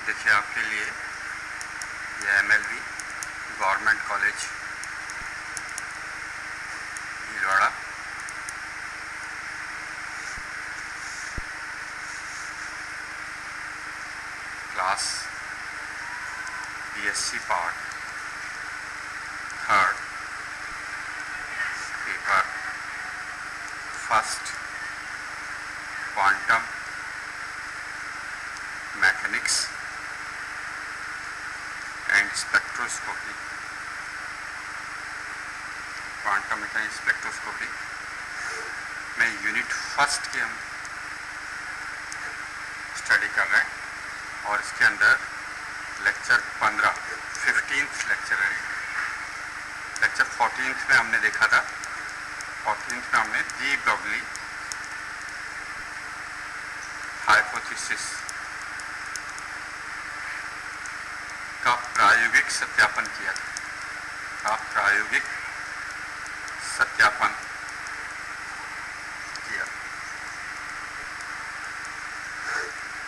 देखिए आपके लिए ये MLV government college Bhilwara class BSc part third paper first quantum mechanics and spectroscopy, quantum mechanics spectroscopy में unit first की हम स्टडी कर रहे हैं और इसके अंदर लेक्चर 15th लेक्चर है। लेक्चर 14th में हमने देखा था, 14th में हमने डी ब्रॉगली हाइपोथेसिस का प्रायोगिक सत्यापन किया था।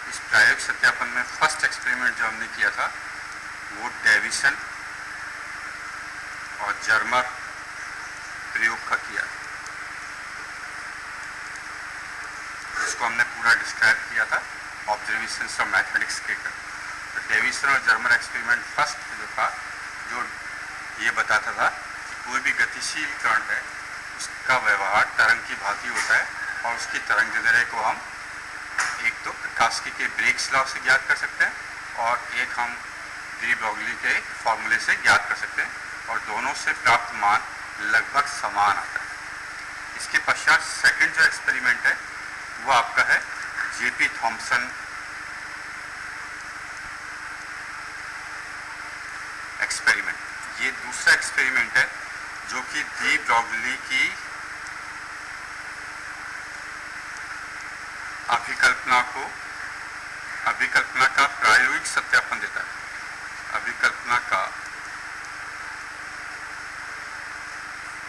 इस प्रायोगिक सत्यापन में फर्स्ट एक्सपेरिमेंट जो हमने किया था वो डेविसन और जर्मर प्रयोग का किया, इसको हमने पूरा डिस्क्राइब किया था ऑब्जर्वेशंस ऑफ मैथमेटिक्स के। तो डेविसन और जर्मर एक्सपेरिमेंट फर्स्ट जो था, जो ये बताता था कि कोई भी गतिशील कण है उसका व्यवहार तरंग की भांति होता है और उसकी तरंग दैर्ध्य को हम एक तो प्रकाशिकी के ब्रेग्स लॉ से ज्ञात कर सकते हैं और एक हम डी ब्रॉगली के फॉर्मूले से ज्ञात कर सकते हैं और दोनों से प्राप्त मान लगभग समान आता है। इसके पश्चात सेकंड जो एक्सपेरिमेंट है वो आपका है जेपी थॉम्सन एक्सपेरिमेंट। ये दूसरा एक्सपेरिमेंट है जो कि डी ब्रॉगली की अभिकल्पना का प्रायोगिक सत्यापन देता है। अभिकल्पना का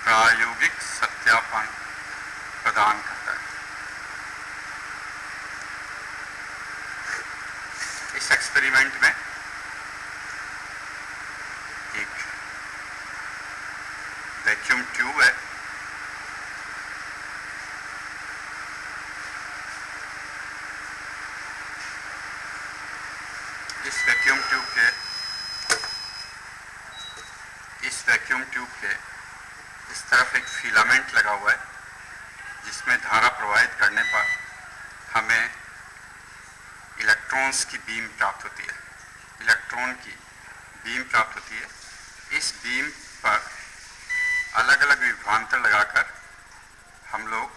प्रायोगिक सत्यापन प्रदान करता है। इस एक्सपेरिमेंट में एक वैक्यूम ट्यूब है, इस वैक्यूम ट्यूब के इस तरफ एक फिलामेंट लगा हुआ है जिसमें धारा प्रवाहित करने पर हमें इलेक्ट्रॉन्स की बीम प्राप्त होती है। इलेक्ट्रॉन की बीम प्राप्त होती है। इस बीम पर अलग अलग विभवांतर लगाकर हम लोग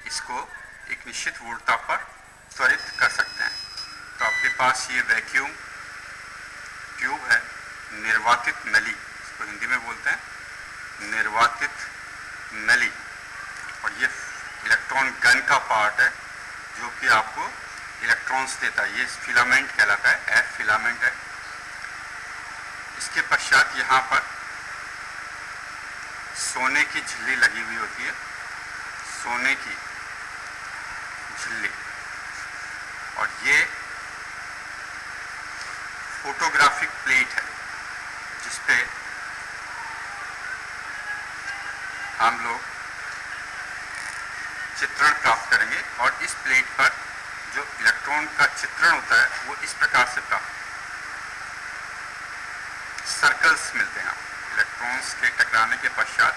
इसको एक निश्चित वोल्टता पर त्वरित कर सकते हैं। तो आपके पास ये वैक्यूम ट्यूब है, निर्वातित नली, इसको हिंदी में बोलते हैं निर्वातित नली, और ये इलेक्ट्रॉन गन का पार्ट है जो कि आपको इलेक्ट्रॉन्स देता है। ये फिलामेंट कहलाता है, एफ फिलामेंट है। इसके पश्चात यहाँ पर सोने की झिल्ली लगी हुई होती है, सोने की झिल्ली, और ये फोटोग्राफिक प्लेट है जिसपे हम लोग चित्रण प्राप्त करेंगे और इस प्लेट पर जो इलेक्ट्रॉन का चित्रण होता है वो इस प्रकार से प्राप्त सर्कल्स मिलते हैं। इलेक्ट्रॉन्स के टकराने के पश्चात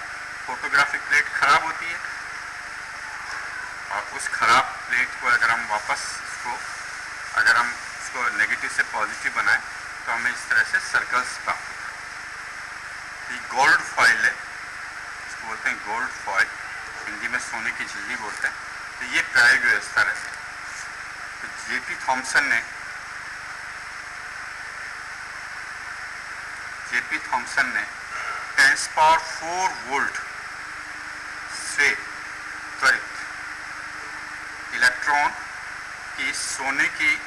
फोटोग्राफिक प्लेट खराब होती है और उस खराब प्लेट को अगर हम वापस इसको नेगेटिव से पॉजिटिव बनाएं तो हमें इस तरह से सर्कल्स प्राप्त होते हैं। ये गोल्ड फॉइल है, इसको बोलते हैं गोल्ड फॉइल, हिंदी में सोने की झिल्ली बोलते हैं। तो ये प्रायोगिक व्यवस्था रहती है। तो जेपी थॉम्सन ने 10⁴ वोल्ट से त्वरित इलेक्ट्रॉन की सोने की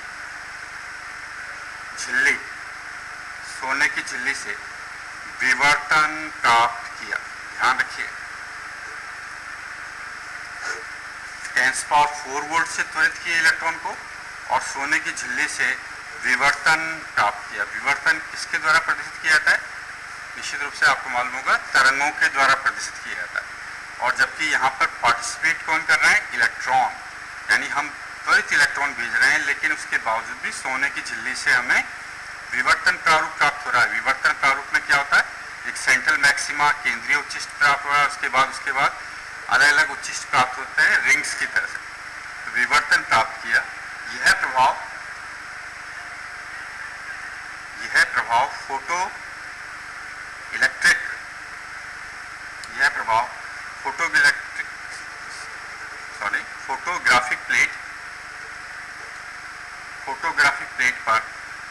झिल्ली से विवर्तन प्राप्त किया। ध्यान रखिए, 10⁴ वोल्ट से त्वरित किए इलेक्ट्रॉन को और सोने की झिल्ली से विवर्तन प्राप्त किया। विवर्तन किसके द्वारा प्रदर्शित किया जाता है? निश्चित रूप से आपको मालूम होगा, तरंगों के द्वारा प्रदर्शित किया जाता है। और जबकि यहाँ पर पार्टिसिपेट कौन कर रहे हैं? इलेक्ट्रॉन, यानी हम त्वरित इलेक्ट्रॉन भेज रहे हैं, लेकिन उसके बावजूद भी सोने की झिल्ली से हमें विवर्तन प्रारूप प्राप्त हो रहा है। विवर्तन प्रारूप में क्या होता है? एक सेंट्रल मैक्सिमा, केंद्रीय उच्चिष्ट प्राप्त हो रहा है, उसके बाद अलग अलग उच्चिष्ट प्राप्त होते हैं रिंग्स की तरह से। तो विवर्तन प्राप्त किया। यह प्रभाव फोटोग्राफिक प्लेट पर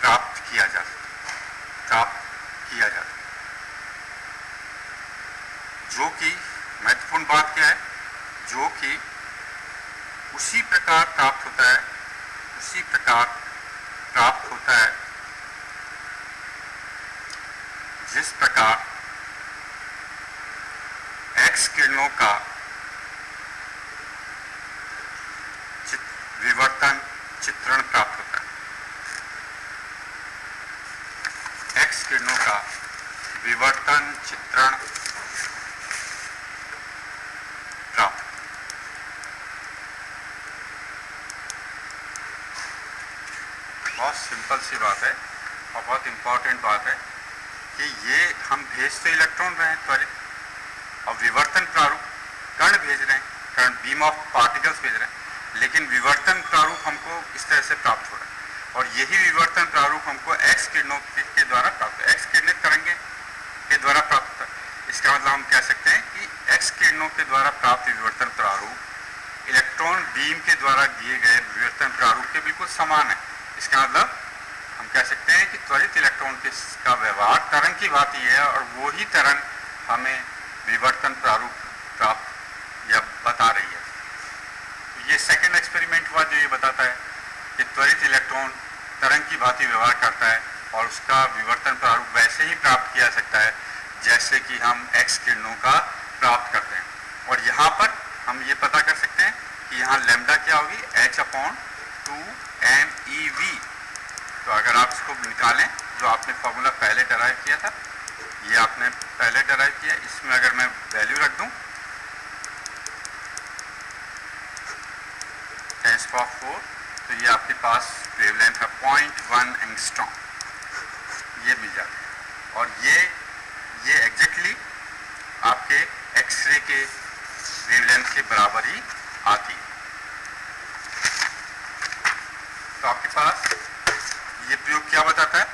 प्राप्त किया जाता है। जो कि महत्वपूर्ण बात क्या है? जो कि उसी प्रकार प्राप्त होता है जिस प्रकार एक्स किरणों का विवर्तन चित्रण प्राप्त होता है। एक्स किरणों का विवर्तन चित्रण प्राप्त। बहुत सिंपल सी बात है और बहुत इंपॉर्टेंट बात है कि ये हम भेज तो इलेक्ट्रॉन रहे हैं त्वरित, और विवर्तन प्रारूप कण भेज रहे हैं, कण बीम ऑफ पार्टिकल्स भेज रहे हैं, लेकिन विवर्तन प्रारूप हमको इस तरह से प्राप्त हो रहा है। और यही विवर्तन प्रारूप हमको एक्स किरणों के द्वारा प्राप्त है, एक्स किरणें तरंगे के द्वारा प्राप्त होता है। इसका मतलब हम कह सकते हैं कि एक्स किरणों के द्वारा प्राप्त विवर्तन प्रारूप इलेक्ट्रॉन बीम के द्वारा दिए गए विवर्तन प्रारूप के बिल्कुल समान है। इसका मतलब हम कह सकते हैं कि त्वरित इलेक्ट्रॉन का व्यवहार तरंग की भांति है, और वो ही तरंग हमें विवर्तन प्रारूप प्राप्त या बता रही है। तो ये सेकंड एक्सपेरिमेंट हुआ जो ये बताता है कि त्वरित इलेक्ट्रॉन तरंग की भांति व्यवहार करता है और उसका विवर्तन प्रारूप वैसे ही प्राप्त किया सकता है जैसे कि हम एक्स किरणों का प्राप्त करते हैं। और यहाँ पर हम ये पता कर सकते हैं कि यहाँ लैम्डा क्या होगी? h/2mEV। तो अगर आप इसको निकालें, जो आपने फॉर्मूला पहले डराइव किया था, ये आपने पहले डराइव किया, इसमें अगर मैं वैल्यू रख दूं 10⁴, तो ये आपके पास वेवलेंथ है 0.1 एंगस्ट्रॉम, ये मिल जाता है। और ये एग्जैक्टली आपके एक्सरे के वेवलेंथ के बराबर ही आती है। तो आपके पास ये प्रयोग क्या बताता है?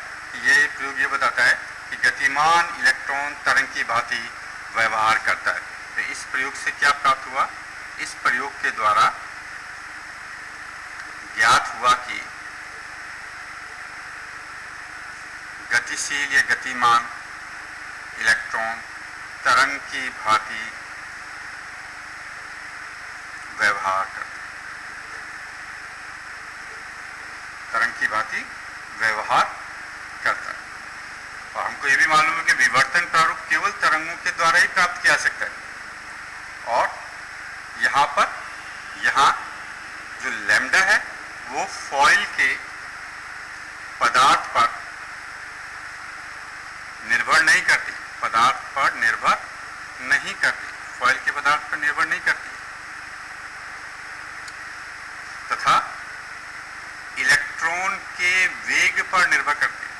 ये प्रयोग ये बताता है कि गतिमान इलेक्ट्रॉन तरंग की भांति व्यवहार करता है। तो इस प्रयोग से क्या प्राप्त हुआ? इस प्रयोग के द्वारा ज्ञात हुआ कि गतिशील या गतिमान इलेक्ट्रॉन तरंग की भांति व्यवहार करता है। तरंग की भांति व्यवहार करता है। और हमको ये भी मालूम है कि विवर्तन प्रारूप केवल तरंगों के द्वारा ही प्राप्त किया जा सकता है। और यहाँ जो लैम्डा है वो फॉइल के पदार्थ पर निर्भर नहीं करती, फॉइल के पदार्थ पर निर्भर नहीं करती, तथा इलेक्ट्रॉन के वेग पर निर्भर करती है।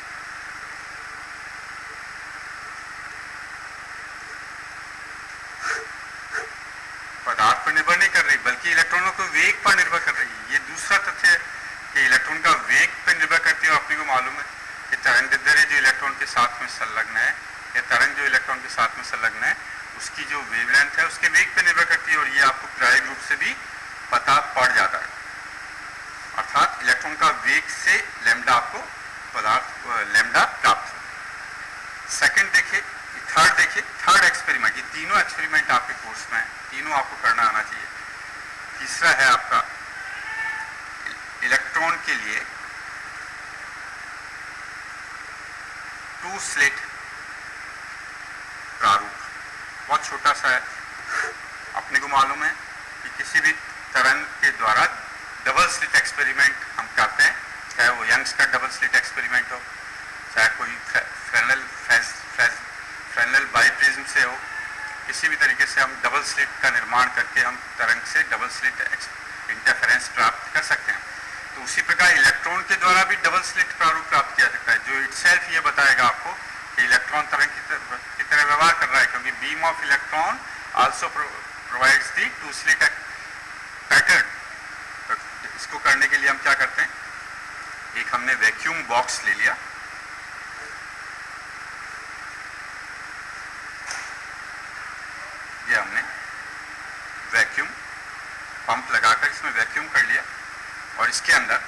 पदार्थ पर निर्भर नहीं कर रही, बल्कि इलेक्ट्रॉनों के वेग पर निर्भर कर रही है। ये दूसरा तथ्य है कि इलेक्ट्रॉन का वेग पर निर्भर करती है। अपने को मालूम है कि तरंगदैर्ध्य जो इलेक्ट्रॉन के साथ में संलग्न है, या तरंग जो इलेक्ट्रॉन के साथ में संलग्न है, उसकी जो वेवलेंथ है उसके वेग पर निर्भर करती है। और ये आपको प्रायोगिक रूप से भी पता पड़ जाता है। अर्थात इलेक्ट्रॉन का वेग से लैम्डा आपको लैम्डा प्राप्त हो। सेकंड देखिए, थर्ड एक्सपेरिमेंट। ये तीनों एक्सपेरिमेंट आपके कोर्स में, तीनों आपको करना आना चाहिए। तीसरा है आपका इलेक्ट्रॉन के लिए 2 स्लिट प्रारूप। बहुत छोटा सा है। अपने को मालूम है कि किसी भी तरंग के द्वारा डबल स्लिट एक्सपेरिमेंट हम करते हैं, चाहे वो यंग्स का डबल स्लिट एक्सपेरिमेंट हो, चाहे कोई फ्रेनेल बाइप्रिज्म से हो, किसी भी तरीके से हम डबल स्लिट का निर्माण करके हम तरंग से डबल स्लिट इंटरफेरेंस प्राप्त कर सकते हैं। तो उसी प्रकार इलेक्ट्रॉन के द्वारा भी डबल स्लिट प्रारूप प्राप्त किया सकता है, जो इटसेल्फ ये बताएगा आपको कि इलेक्ट्रॉन तरंग की तरह व्यवहार कर रहा है, क्योंकि beam of electron also provides the two slit pattern. तो इसको करने के लिए हम क्या करते हैं, एक हमने वैक्यूम बॉक्स ले लिया, ये हमने वैक्यूम पंप लगाकर इसमें वैक्यूम कर लिया, और इसके अंदर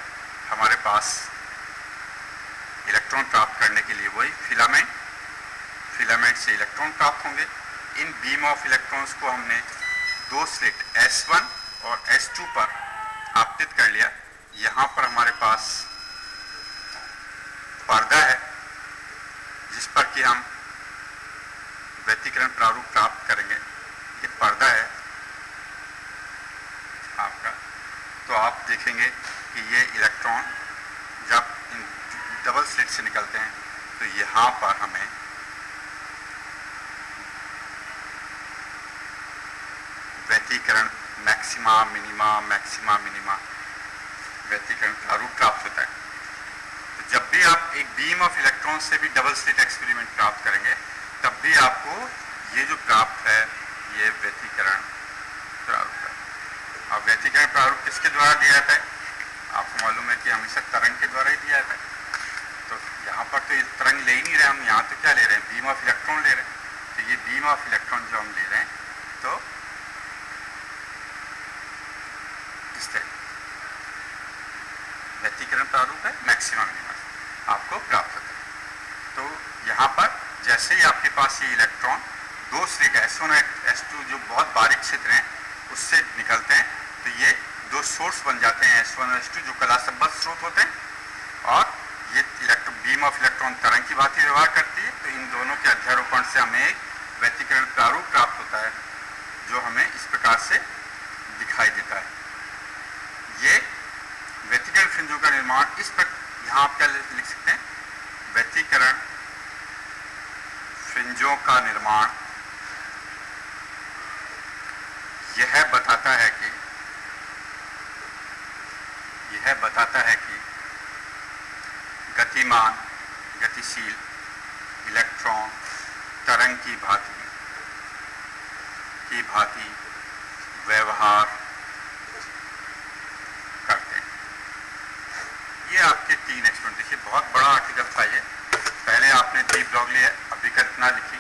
हमारे पास इलेक्ट्रॉन प्राप्त करने के लिए वही फिलामेंट से इलेक्ट्रॉन प्राप्त होंगे। इन बीम ऑफ इलेक्ट्रॉन्स को हमने दो स्लिट S1 और S2 पर आपतित कर लिया। यहाँ पर हमारे पास पर्दा है जिस पर कि हम व्यतिकरण प्रारूप प्राप्त करेंगे, ये पर्दा है आपका। तो आप देखेंगे कि ये इलेक्ट्रॉन जब इन डबल स्लिट से निकलते हैं तो यहाँ पर हमें व्यतिकरण मैक्सिमा मिनिमा व्यतिकरण प्रारूप प्राप्त होता है। तो जब भी आप एक बीम ऑफ इलेक्ट्रॉन से भी डबल स्लिट एक्सपेरिमेंट प्राप्त करेंगे, तब भी आपको ये जो प्राप्त है ये व्यतिकरण प्रारूप है। अब व्यतिकरण प्रारूप किसके द्वारा दिया जाता है, आपको मालूम है कि हमेशा तरंग के द्वारा ही दिया जाता है। तो यहाँ पर तो ये तरंग ले ही नहीं रहे हम, यहाँ तो क्या ले रहे हैं, बीम ऑफ इलेक्ट्रॉन ले रहे हैं। तो ये बीम ऑफ इलेक्ट्रॉन जो हम ले रहे हैं, तो इस तरह व्यतिकरण प्रारूप है, मैक्सिमा मिनिमा आपको प्राप्त होता है। तो यहाँ पर जैसे ही आपके पास ये इलेक्ट्रॉन दो स्लिट S1 और S2 जो बहुत बारीक छिद्र हैं उससे निकलते हैं, तो ये दो सोर्स बन जाते हैं S1 और S2 जो कला संबद्ध स्रोत होते हैं, और ये बीम ऑफ इलेक्ट्रॉन तरंग की भांति व्यवहार करती है। तो इन दोनों के अध्यारोपण से हमें एक व्यतिकरण प्रारूप प्राप्त होता है जो हमें इस प्रकार से दिखाई देता है। ये व्यतिकरण फ्रिंजों का निर्माण इस पर, यहाँ आप क्या लिख सकते हैं, व्यतिकरण फ्रिंजों का निर्माण यह बताता है कि गतिशील इलेक्ट्रॉन तरंग की भांति व्यवहार करते हैं। ये आपके 3 एक्सपेरिमेंट, देखिए बहुत बड़ा आर्टिकल था ये। पहले आपने डी ब्रोगली अभिकल्पना लिखी,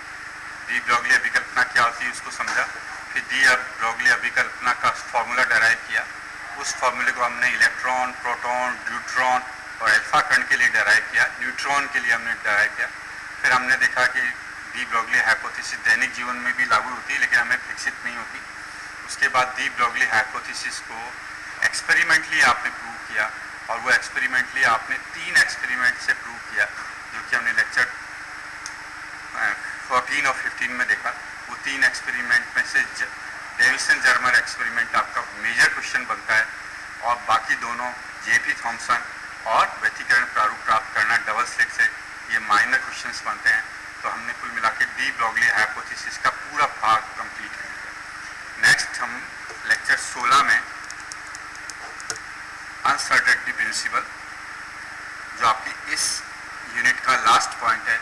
डी ब्रोगली अभिकल्पना क्या होती है उसको समझा, फिर डी ब्रोगली अभिकल्पना का फॉर्मूला डेराइव किया, उस फॉर्मूले को हमने इलेक्ट्रॉन, प्रोटॉन, न्यूट्रॉन और अल्फा कण के लिए डेराइव किया, न्यूट्रॉन के लिए हमने डेराइव किया। फिर हमने देखा कि डी ब्रोगली हाइपोथेसिस दैनिक जीवन में भी लागू होती है लेकिन हमें विकसित नहीं होती। उसके बाद डी ब्रोगली हाइपोथेसिस को एक्सपेरिमेंटली आपने प्रूव किया, और वो एक्सपेरिमेंटली आपने 3 एक्सपेरिमेंट से प्रूव किया, जो कि हमने लेक्चर 14 और 15 में देखा। वो 3 एक्सपेरिमेंट में से डेविसन जर्मर एक्सपेरिमेंट आपका मेजर क्वेश्चन बनता है, और बाकी दोनों जेपी थॉमसन और व्यतिकरण प्रारूप प्राप्त करना डबल स्लिट से, ये माइनर क्वेश्चंस बनते हैं। तो हमने कुल मिला के डी ब्रोगली हाइपोथेसिस का पूरा भाग कंप्लीट कर लिया। नेक्स्ट हम लेक्चर 16 में अनसर्टेनिटी प्रिंसिपल, जो आपकी इस यूनिट का लास्ट पॉइंट है,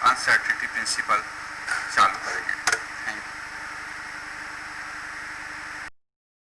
अनसर्टेनिटी प्रिंसिपल चालू करें।